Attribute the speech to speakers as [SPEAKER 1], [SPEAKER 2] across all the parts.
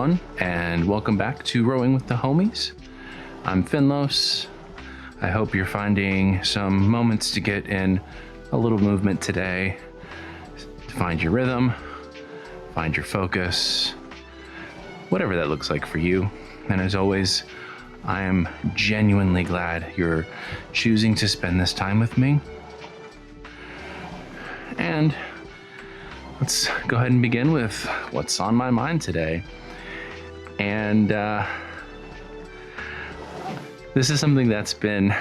[SPEAKER 1] everyone, and welcome back to Rowing with the Homies. I'm Finlos. I hope you're finding some moments to get in a little movement today, to find your rhythm, find your focus, whatever that looks like for you. And as always, I am genuinely glad you're choosing to spend this time with me. And let's go ahead and begin with what's on my mind today. And this is something that's been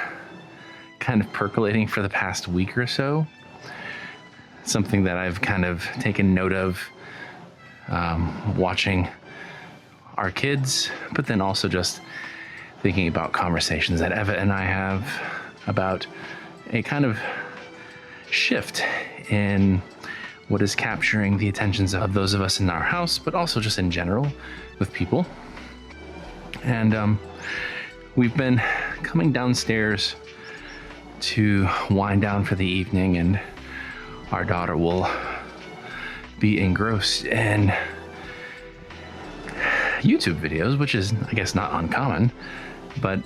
[SPEAKER 1] kind of percolating for the past week or so. Something that I've kind of taken note of watching our kids, but then also just thinking about conversations that Eva and I have about a kind of shift in what is capturing the attentions of those of us in our house, but also just in general with people. And we've been coming downstairs to wind down for the evening, and our daughter will be engrossed in YouTube videos, which is, I guess, not uncommon, but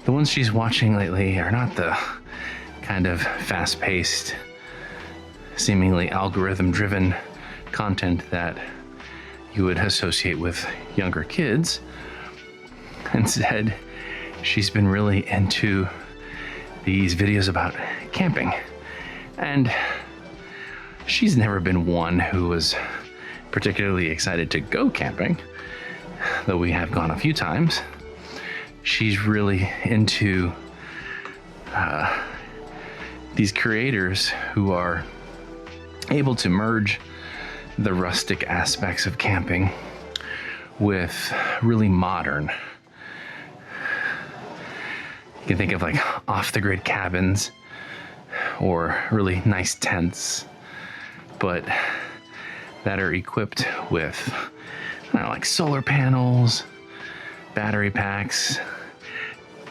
[SPEAKER 1] the ones she's watching lately are not the kind of fast-paced, seemingly algorithm-driven content that you would associate with younger kids. Instead, she's been really into these videos about camping. And she's never been one who was particularly excited to go camping, though we have gone a few times. She's really into these creators who are able to merge the rustic aspects of camping with really modern. You can think of like off-the-grid cabins or really nice tents, but that are equipped with, I don't know, like solar panels, battery packs,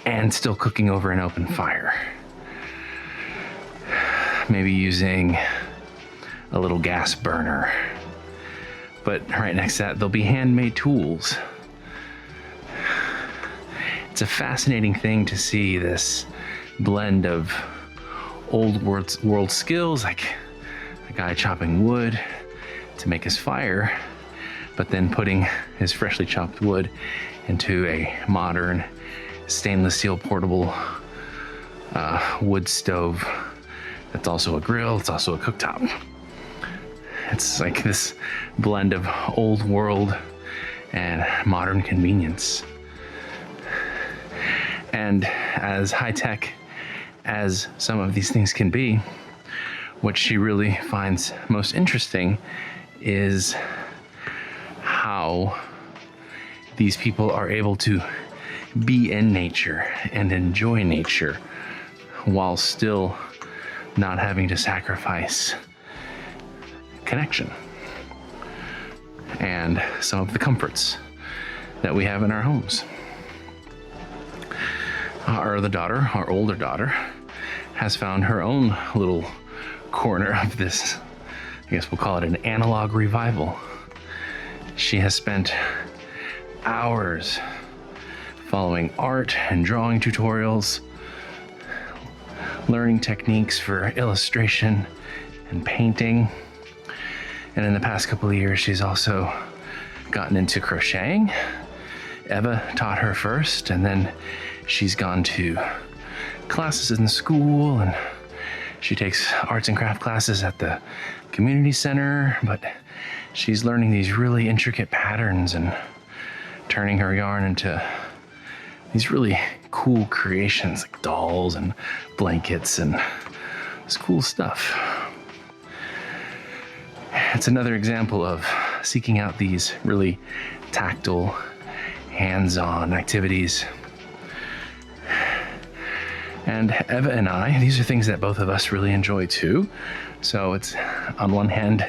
[SPEAKER 1] and still cooking over an open fire. Maybe using a little gas burner, but right next to that there'll be handmade tools. It's a fascinating thing to see this blend of old world skills, like a guy chopping wood to make his fire, but then putting his freshly chopped wood into a modern stainless steel portable wood stove that's also a grill, it's also a cooktop. It's like this blend of old world and modern convenience. And as high-tech as some of these things can be, what she really finds most interesting is how these people are able to be in nature and enjoy nature while still not having to sacrifice connection and some of the comforts that we have in our homes. Our older daughter, has found her own little corner of this, I guess we'll call it an analog revival. She has spent hours following art and drawing tutorials, learning techniques for illustration and painting. And in the past couple of years, she's also gotten into crocheting. Eva taught her first, and then she's gone to classes in school, and she takes arts and craft classes at the community center, but she's learning these really intricate patterns and turning her yarn into these really cool creations like dolls and blankets and this cool stuff. It's another example of seeking out these really tactile, hands-on activities. And Eva and I, these are things that both of us really enjoy too. So it's, on one hand,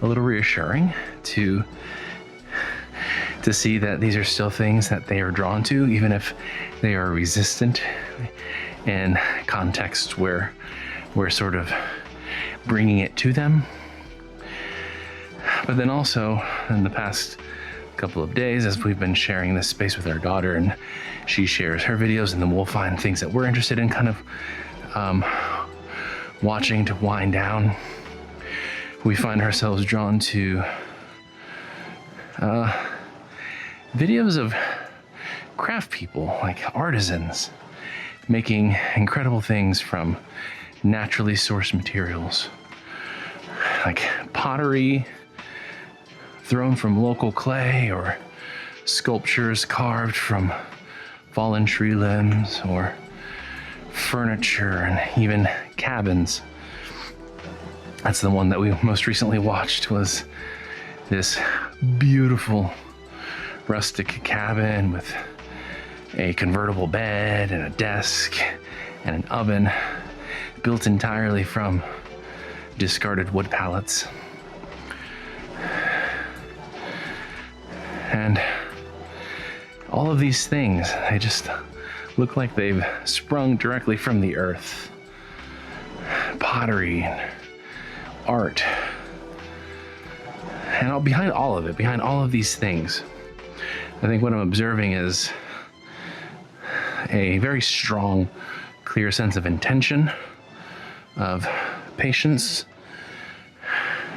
[SPEAKER 1] a little reassuring to see that these are still things that they are drawn to, even if they are resistant in contexts where we're sort of bringing it to them. But then also, in the past couple of days as we've been sharing this space with our daughter, and she shares her videos, and then we'll find things that we're interested in kind of watching to wind down. We find ourselves drawn to videos of craft people, like artisans, making incredible things from naturally sourced materials, like pottery thrown from local clay, or sculptures carved from fallen tree limbs, or furniture and even cabins. That's the one that we most recently watched, was this beautiful rustic cabin with a convertible bed and a desk and an oven built entirely from discarded wood pallets. And all of these things, they just look like they've sprung directly from the earth. Pottery and art. And behind all of it, behind all of these things, I think what I'm observing is a very strong, clear sense of intention, of patience,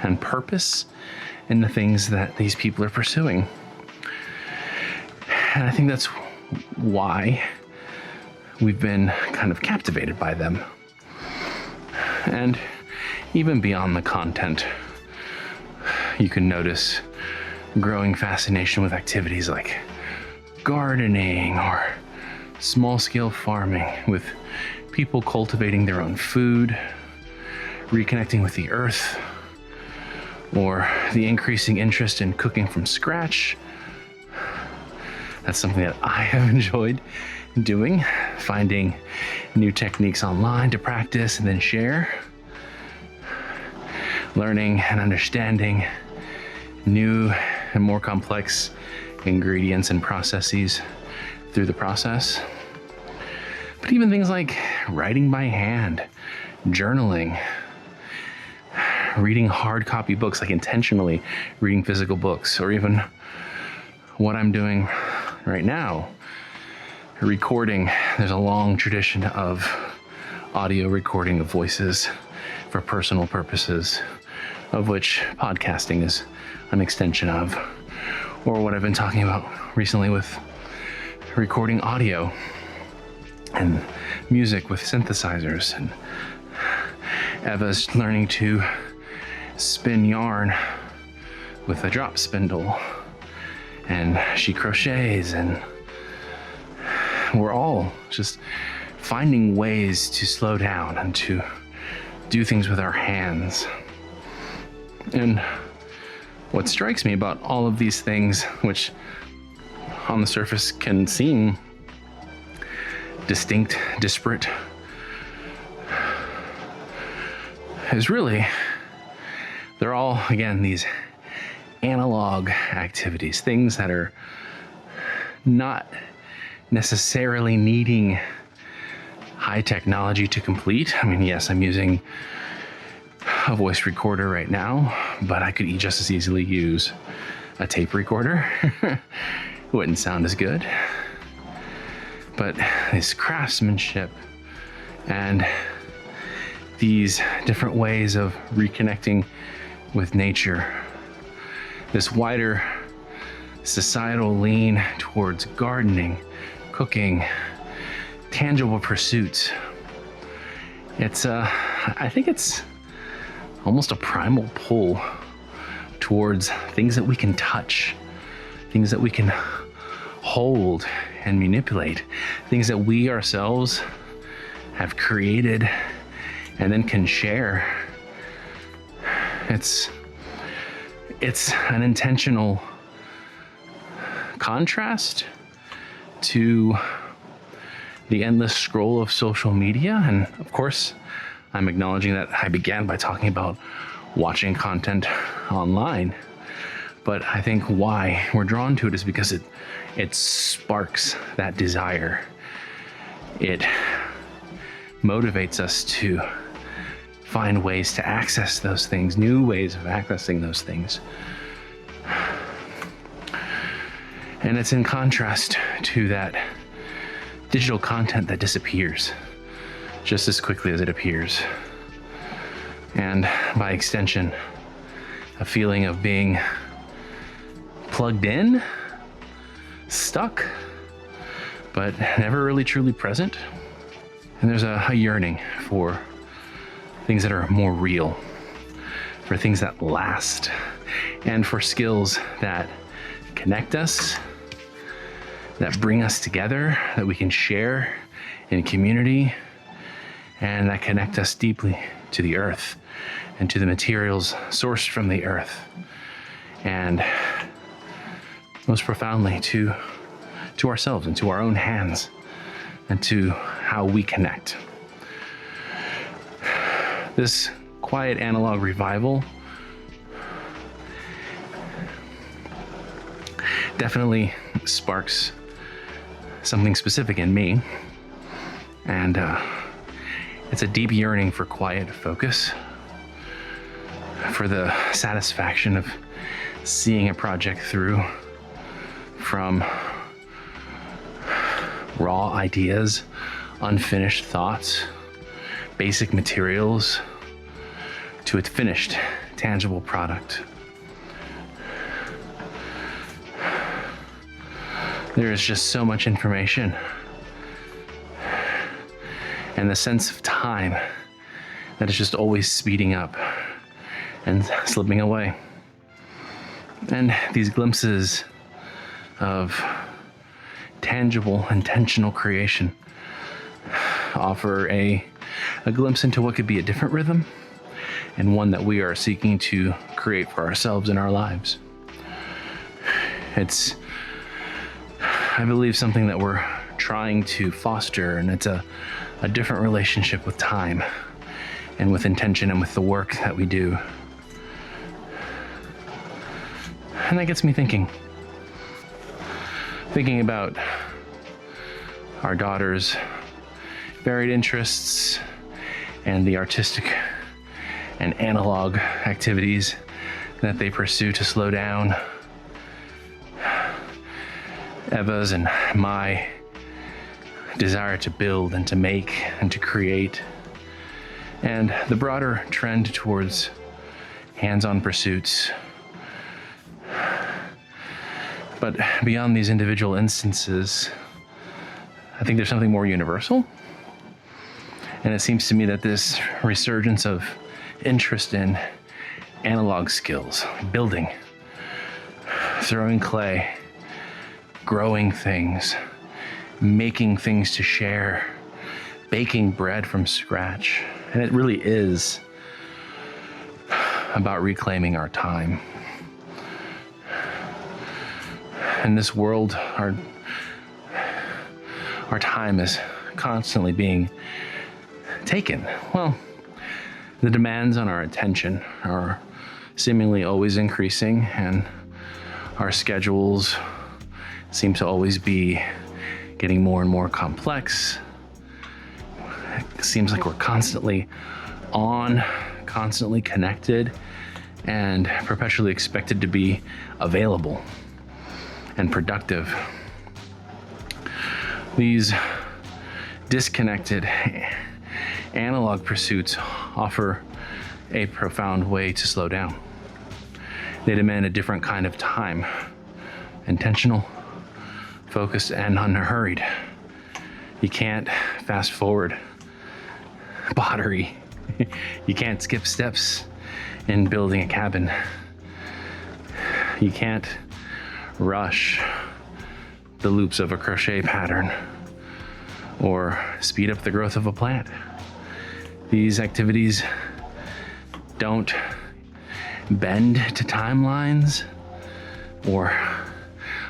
[SPEAKER 1] and purpose in the things that these people are pursuing. And I think that's why we've been kind of captivated by them. And even beyond the content, you can notice growing fascination with activities like gardening or small-scale farming, with people cultivating their own food, reconnecting with the earth, or the increasing interest in cooking from scratch. That's something that I have enjoyed doing, finding new techniques online to practice and then share, learning and understanding new and more complex ingredients and processes through the process. But even things like writing by hand, journaling, reading hard copy books, like intentionally reading physical books, or even what I'm doing right now, recording. There's a long tradition of audio recording of voices for personal purposes, of which podcasting is an extension of, or what I've been talking about recently with recording audio and music with synthesizers. And Eva's learning to spin yarn with a drop spindle, and she crochets, and we're all just finding ways to slow down and to do things with our hands. And what strikes me about all of these things, which on the surface can seem distinct, disparate, is really, they're all, again, these analog activities, things that are not necessarily needing high technology to complete. I mean, yes, I'm using a voice recorder right now, but I could just as easily use a tape recorder. Wouldn't sound as good. But this craftsmanship and these different ways of reconnecting with nature, this wider societal lean towards gardening, cooking, tangible pursuits. It's I think it's almost a primal pull towards things that we can touch, things that we can hold and manipulate, things that we ourselves have created and then can share. It's an intentional contrast to the endless scroll of social media. And of course, I'm acknowledging that I began by talking about watching content online. But I think why we're drawn to it is because it sparks that desire. It motivates us to find ways to access those things, new ways of accessing those things. And it's in contrast to that digital content that disappears just as quickly as it appears. And by extension, a feeling of being plugged in, stuck, but never really truly present. And there's a yearning for things that are more real, for things that last, and for skills that connect us, that bring us together, that we can share in community, and that connect us deeply to the earth and to the materials sourced from the earth, and most profoundly to ourselves and to our own hands and to how we connect. This quiet analog revival definitely sparks something specific in me, and it's a deep yearning for quiet focus, for the satisfaction of seeing a project through from raw ideas, unfinished thoughts, basic materials, to its finished, tangible product. There is just so much information, and the sense of time that is just always speeding up and slipping away. And these glimpses of tangible, intentional creation offer a glimpse into what could be a different rhythm, and one that we are seeking to create for ourselves in our lives. It's, I believe, something that we're trying to foster, and it's a different relationship with time and with intention and with the work that we do. And that gets me thinking about our daughters' varied interests and the artistic and analog activities that they pursue to slow down. Eva's and my desire to build and to make and to create, and the broader trend towards hands-on pursuits. But beyond these individual instances, I think there's something more universal. And it seems to me that this resurgence of interest in analog skills, building, throwing clay, growing things, making things to share, baking bread from scratch. And it really is about reclaiming our time. In this world, our time is constantly being taken. Well, the demands on our attention are seemingly always increasing, and our schedules seem to always be getting more and more complex. It seems like we're constantly on, constantly connected, and perpetually expected to be available and productive. These disconnected analog pursuits offer a profound way to slow down. They demand a different kind of time, intentional, focused, and unhurried. You can't fast forward pottery. You can't skip steps in building a cabin. You can't rush the loops of a crochet pattern or speed up the growth of a plant. These activities don't bend to timelines or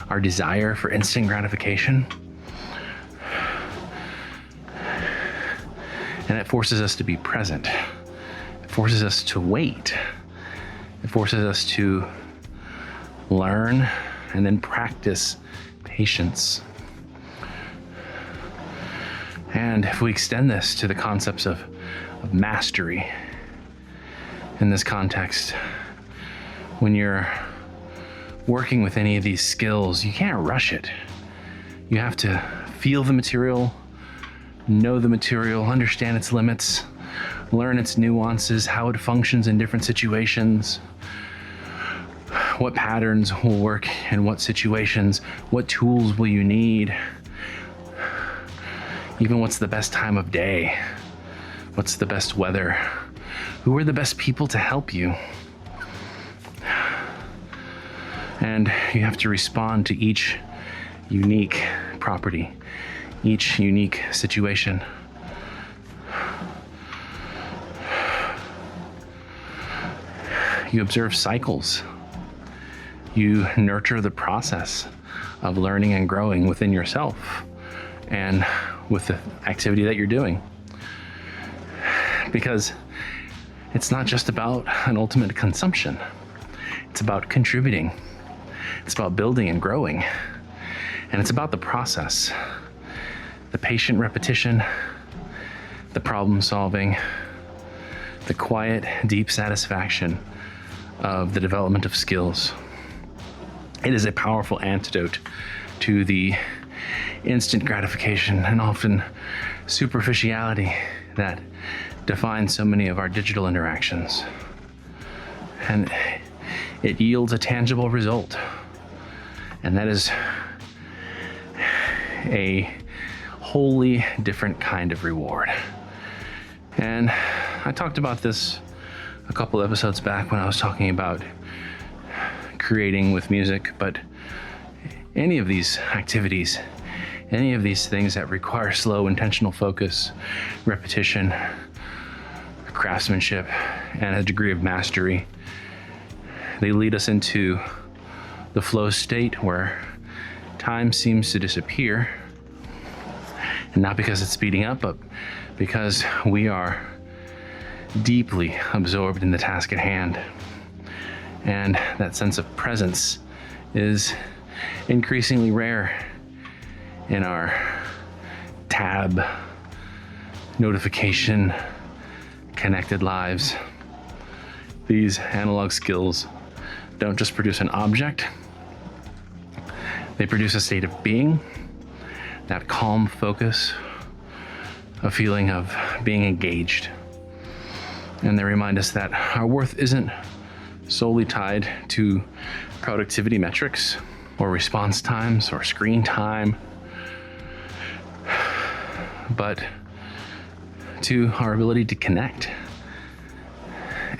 [SPEAKER 1] our desire for instant gratification. And it forces us to be present. It forces us to wait. It forces us to learn and then practice patience. And if we extend this to the concepts of mastery in this context, when you're working with any of these skills, you can't rush it. You have to feel the material, know the material, understand its limits, learn its nuances, how it functions in different situations, what patterns will work in what situations, what tools will you need, even what's the best time of day, what's the best weather, who are the best people to help you. And you have to respond to each unique property, each unique situation. You observe cycles. You nurture the process of learning and growing within yourself and with the activity that you're doing. Because it's not just about an ultimate consumption. It's about contributing. It's about building and growing. And it's about the process, the patient repetition, the problem solving, the quiet, deep satisfaction of the development of skills. It is a powerful antidote to the instant gratification and often superficiality that defines so many of our digital interactions. And it yields a tangible result. And that is a wholly different kind of reward. And I talked about this a couple episodes back when I was talking about creating with music, but any of these activities, any of these things that require slow, intentional focus, repetition, craftsmanship, and a degree of mastery, they lead us into the flow state where time seems to disappear, and not because it's speeding up, but because we are deeply absorbed in the task at hand. And that sense of presence is increasingly rare in our tab, notification, connected lives. These analog skills don't just produce an object, they produce a state of being, that calm focus, a feeling of being engaged. And they remind us that our worth isn't solely tied to productivity metrics or response times or screen time, but to our ability to connect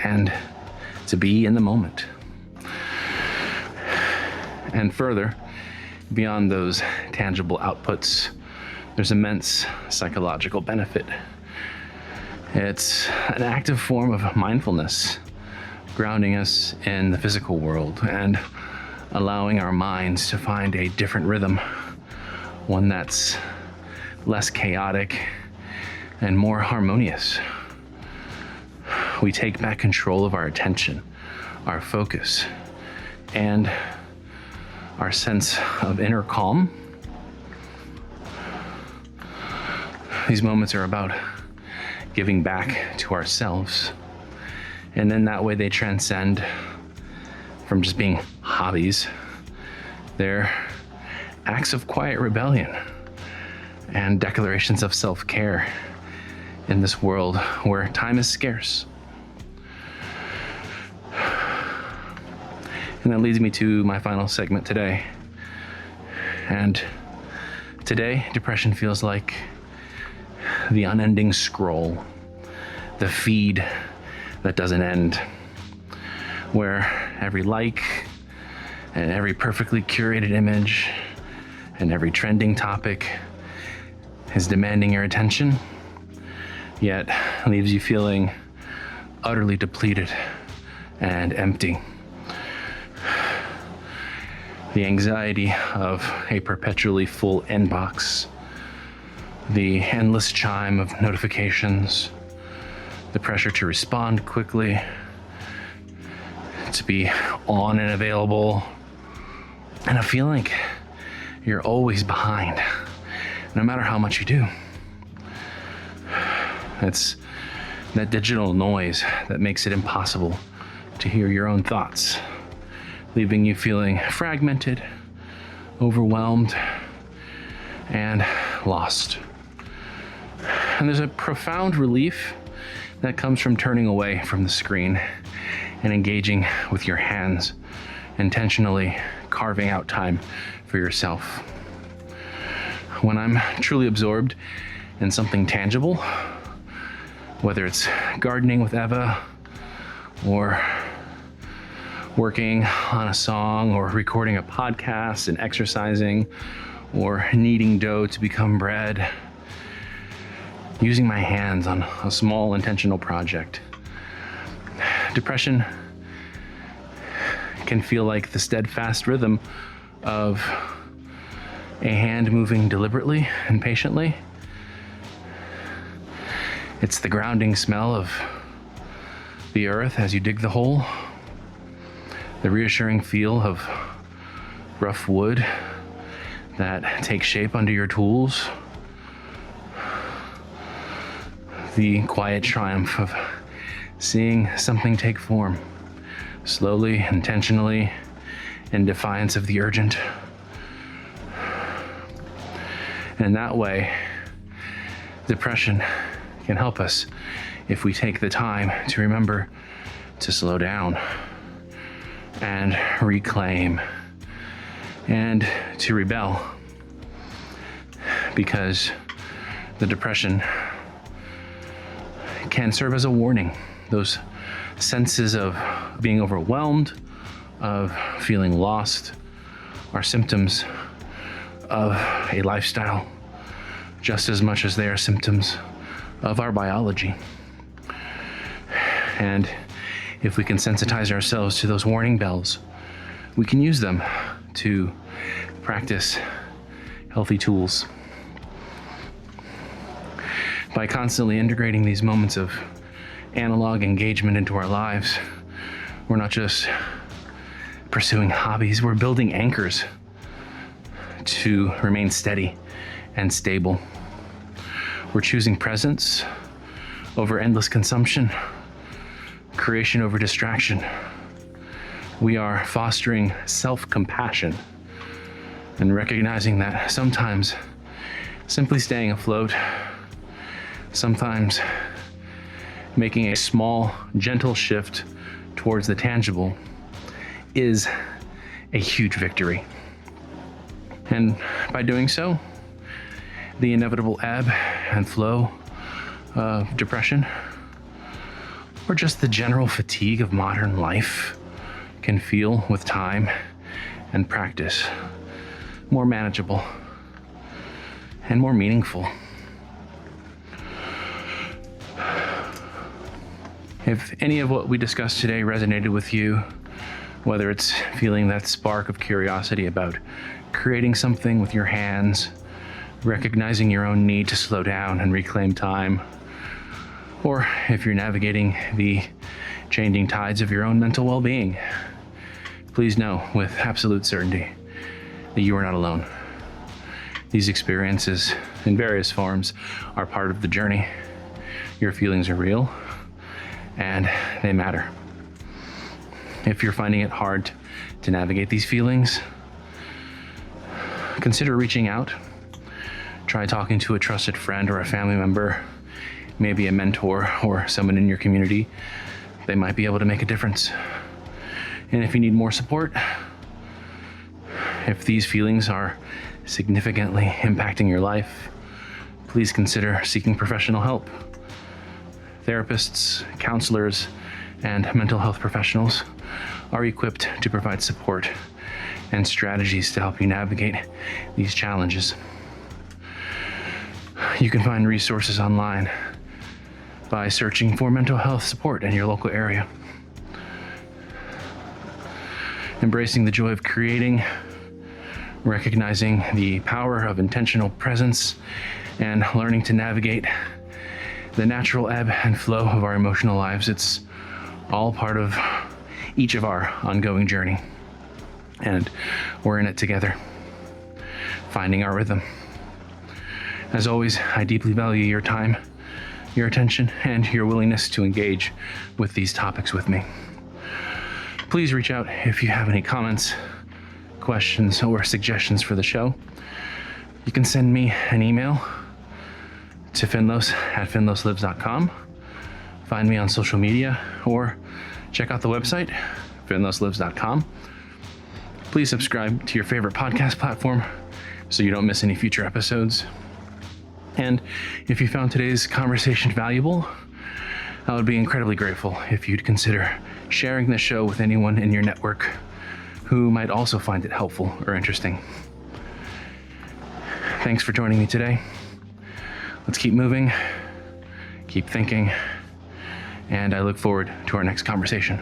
[SPEAKER 1] and to be in the moment. And further, beyond those tangible outputs, there's immense psychological benefit. It's an active form of mindfulness, grounding us in the physical world and allowing our minds to find a different rhythm, one that's less chaotic and more harmonious. We take back control of our attention, our focus, and our sense of inner calm. These moments are about giving back to ourselves, and in that way they transcend from just being hobbies. They're acts of quiet rebellion and declarations of self-care in this world where time is scarce. And that leads me to my final segment today. And today, depression feels like the unending scroll, the feed that doesn't end, where every like and every perfectly curated image and every trending topic is demanding your attention, yet leaves you feeling utterly depleted and empty. The anxiety of a perpetually full inbox, the endless chime of notifications, the pressure to respond quickly, to be on and available, and a feeling like you're always behind, no matter how much you do. It's that digital noise that makes it impossible to hear your own thoughts, leaving you feeling fragmented, overwhelmed, and lost. And there's a profound relief that comes from turning away from the screen and engaging with your hands, intentionally carving out time for yourself. When I'm truly absorbed in something tangible, whether it's gardening with Eva, or working on a song, or recording a podcast and exercising, or kneading dough to become bread, using my hands on a small intentional project, depression can feel like the steadfast rhythm of a hand moving deliberately and patiently. It's the grounding smell of the earth as you dig the hole, the reassuring feel of rough wood that takes shape under your tools, the quiet triumph of seeing something take form, slowly, intentionally, in defiance of the urgent. And that way, depression can help us if we take the time to remember to slow down and reclaim and to rebel, because the depression can serve as a warning. Those senses of being overwhelmed, of feeling lost, are symptoms of a lifestyle just as much as they are symptoms of our biology. And if we can sensitize ourselves to those warning bells, we can use them to practice healthy tools. By constantly integrating these moments of analog engagement into our lives, we're not just pursuing hobbies, we're building anchors to remain steady and stable. We're choosing presence over endless consumption, creation over distraction. We are fostering self-compassion and recognizing that sometimes simply staying afloat, sometimes making a small, gentle shift towards the tangible is a huge victory. And by doing so, the inevitable ebb and flow of depression, or just the general fatigue of modern life, can feel, with time and practice, more manageable and more meaningful. If any of what we discussed today resonated with you, whether it's feeling that spark of curiosity about creating something with your hands, recognizing your own need to slow down and reclaim time, or if you're navigating the changing tides of your own mental well-being, please know with absolute certainty that you are not alone. These experiences, in various forms, are part of the journey. Your feelings are real, and they matter. If you're finding it hard to navigate these feelings, consider reaching out. Try talking to a trusted friend or a family member, maybe a mentor or someone in your community. They might be able to make a difference. And if you need more support, if these feelings are significantly impacting your life, please consider seeking professional help. Therapists, counselors, and mental health professionals are equipped to provide support and strategies to help you navigate these challenges. You can find resources online by searching for mental health support in your local area. Embracing the joy of creating, recognizing the power of intentional presence, and learning to navigate the natural ebb and flow of our emotional lives. It's all part of each of our ongoing journey. And we're in it together, finding our rhythm. As always, I deeply value your time, your attention, and your willingness to engage with these topics with me. please reach out if you have any comments, questions, or suggestions for the show. You can send me an email to finlos@finloslives.com. Find me on social media or check out the website, finloslives.com. Please subscribe to your favorite podcast platform so you don't miss any future episodes. And if you found today's conversation valuable, I would be incredibly grateful if you'd consider sharing the show with anyone in your network who might also find it helpful or interesting. Thanks for joining me today. Let's keep moving, keep thinking, and I look forward to our next conversation.